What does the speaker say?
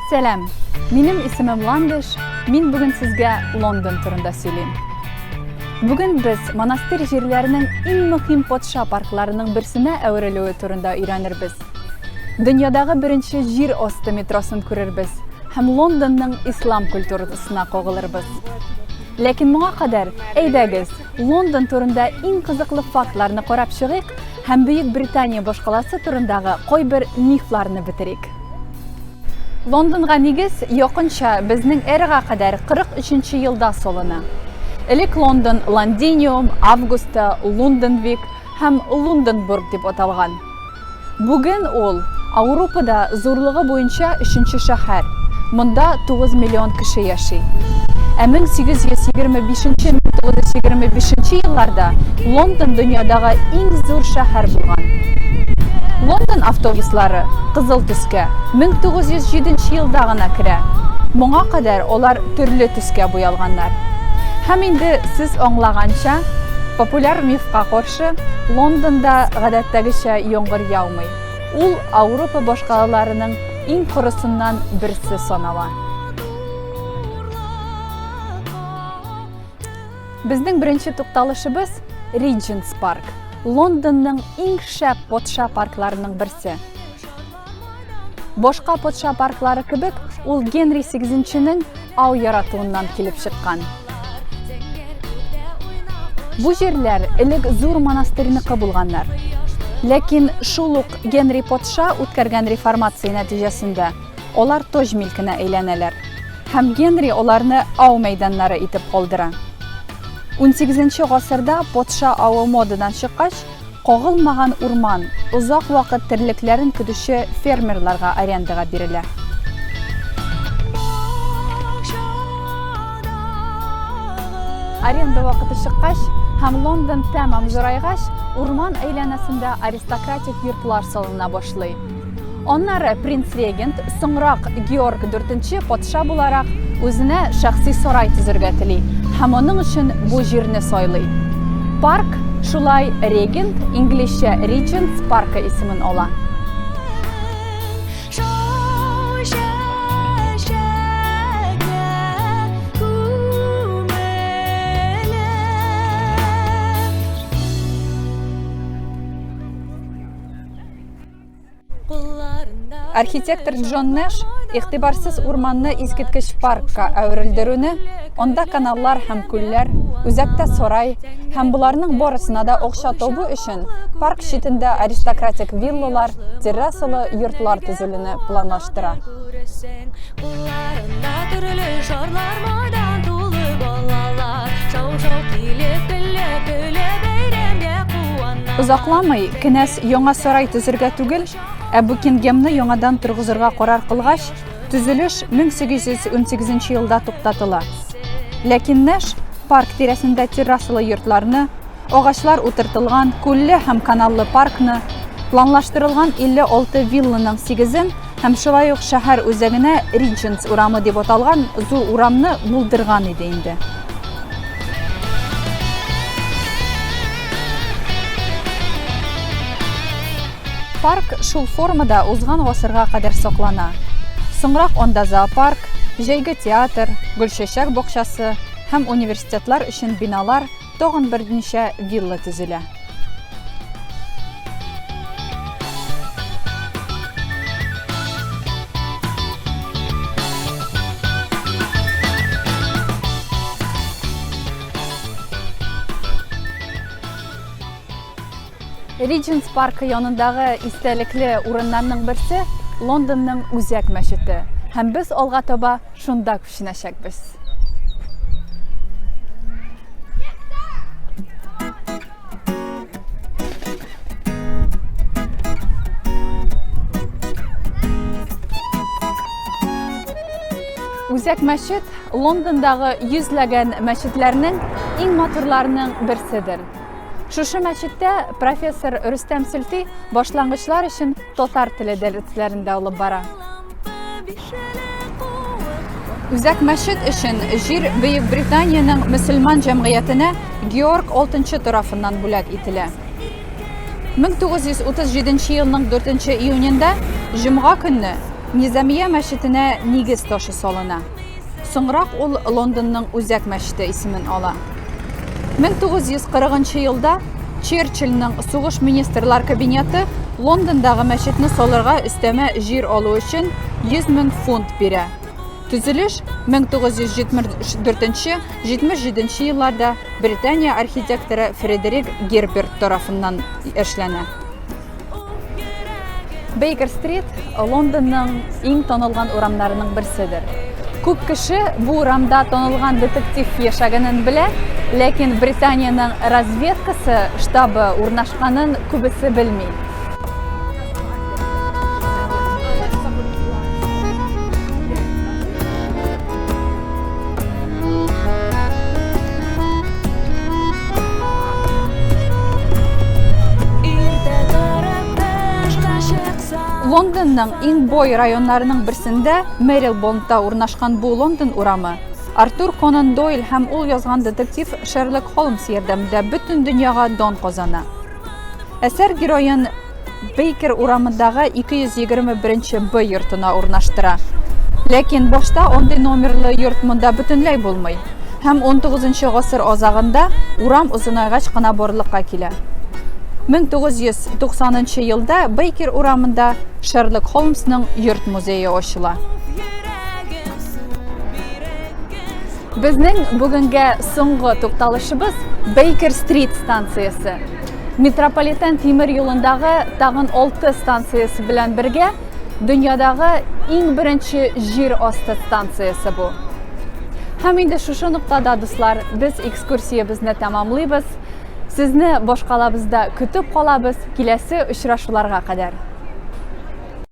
Selam, benim ismim Landish, men bugün sizge London turunda söyleyeyim. Bugün biz monastir yerlerinin en mühim podsha parklarının birisine öğrenilüğü turunda öğrenirbiz. Dünyadagi birinchi yer osti metrosini ko'rarbiz, hem Londonning islom kulturasina qo'g'ilirbiz. Lekin bunga qadar aydagiz, London turunda eng qiziqli faktlarni qarab chiqik, hem Buyuk Britaniya boshqalasi turindagi qo'y bir miflarni bitirik. Londonga negiz yaqincha bizning eraga qadar 43-yilda solina. İlk London Londinium, Avgusta, Londonvik hem Londonburg deb atalgan. Bugün ol Avropada zo'rligi bo'yicha 3-chi shahar. Bunda 9 million kishi yashaydi. 1825-1925 yillarda London dunyodagi eng zo'r shahar bo'lgan. London avtobuslari qizil tusga 1907-yildagina kira. Bunga qadar ular turli tusga bo'yalganlar. Hem endi siz anglagancha, populyar mifga qarshi Londonda odatdagicha yomg'ir yog'maydi. U Avropa boshqalarining eng qurisidan birisi sanala. Bizning birinchi to'xtalishimiz Regent's Park. Londonning eng shap podsha parklarining birisi. Boshqa podsha parklari kibik, u Henry VIII av yaratuvidan kelib chiqqan. Bu yerler ilk zo'r monastirniki bo'lganlar. Lekin shuluq Henry podsha o'tkazgan reformatsiya natijasida ular toj milkina aylanalar. Ham Henry ularni av maydonlari etib qoldira. 18-asrda podsha avi modadan chiqqach, qo'g'ilmagan o'rmon uzoq vaqt tirliklarin kudishi fermerlarga arendaga beriladi. Arenda vaqti chiqqach, ham London tamam zo'rayg'ach, o'rmon aylanasida aristokratik yurtlar solina boshlaydi. Onları Prins Regent, so'ngroq Georg IV podsha bo'larak o'zini shaxsiy saroy tuzurga tilaydi. Ham uning uchun bu yerni soylaydi. Park shulay Regent, inglizcha Regent's Park ismini olgan. Arxitektor John Nash ixtibarsiz o'rmonni eskitgich parkka ayrildiruni, onda kanallar ham ko'llar, o'zakda saroy ham bularning borisina da o'xshatobi uchun park chetida aristokratik villalar, terrasali yurtlar tuzilishini planlashtira. Uzoqlamay kines yangi saroy tuzurga tugil, Buckinghamni yangadan turg'izirga qarar qilgach, tuzilish 1818-yilda to'xtatildi. Lekin Nash park terasida terrasali yurtlarni, og'achlar o'tirtilgan ko'lli ham kanalli parkni, planlashtirilgan 56 villaning 8-in ham shulay shahar o'zagini Regent's urami deb atalgan zo'r uramni buldirgan edi endi. Park shul formada o'zgan asrga qadar saqlana. So'ngroq onda zoopark, joyga teatr, gulchechak bog'chasi ham universitetlar uchun binolar, tog'in bir necha villa tuzila. Regent's Park yonidagi istalikli o'rinlarning birisi Londonning O'zak masjidi. Ham biz olg'a toba shunda kushinashakmiz. O'zak masjid Londondagi yuzlagan masjidlarning eng motorlarining birisidir. Şuşu masjidda professor Rustam Sulti boshlang'ichlar uchun tatar tili darslarida olib boradi. O'zak masjid uchun yer Buyuk Britaniyaning musulmon jamiyatini Georg VI tomonidan bo'lak etiladi. 1937-yilning 4-iyunida Jum'a kuni Низамия мәчетенә нигез ташы салына. Соңрак ул Лондонның Үзәк мәчете исемен ала. 1940 елда Черчилльнең сугыш министрлар кабинеты Лондондагы мәчетне салырга өстәмә җир алу өчен 100 000 фунт бирә. Төзелеш 1974-77 елларда Британия архитекторы Фредерик Герберт тарафыннан эшләнә. Бейкер-стрит Лондонның иң танылган урамнарының берседер. Күп кеше бу урамда танылган детектив яшәгәнен белә, ләкин Британияның разведкасы штабы урнашканын күбесе белми. Лондонның иң бой районнарының берсендә, Мэрилбондта урнашкан бу Лондон урамы, Артур Конан Дойль һәм ул язган детектив Шерлок Холмс ярдәмендә бөтен дөньяга дан казана. Әсәр героен Бейкер урамындагы 221 Б йортына урнаштыра. Ләкин башта андый номерлы йорт монда бөтенләй булмый. Һәм 19 гасыр азагында урам озынайгач кына барлыкка килә. 1990 елда Бейкер урамында Шерлок Холмсның йорт музее ачыла. Безнең бүгенгә соңгы тукталышыбыз Бейкер-стрит станциясе. Метрополитен тимер юлындагы тагын 6 станциясе белән бергә дөньядагы иң беренче җир асты станциясе бу. Һәм инде шушы нуктада, дуслар, без экскурсиябезне тәмамлыйбыз. Сезне башкалабызда көтеп калабыз киләсе очрашуларга кадәр.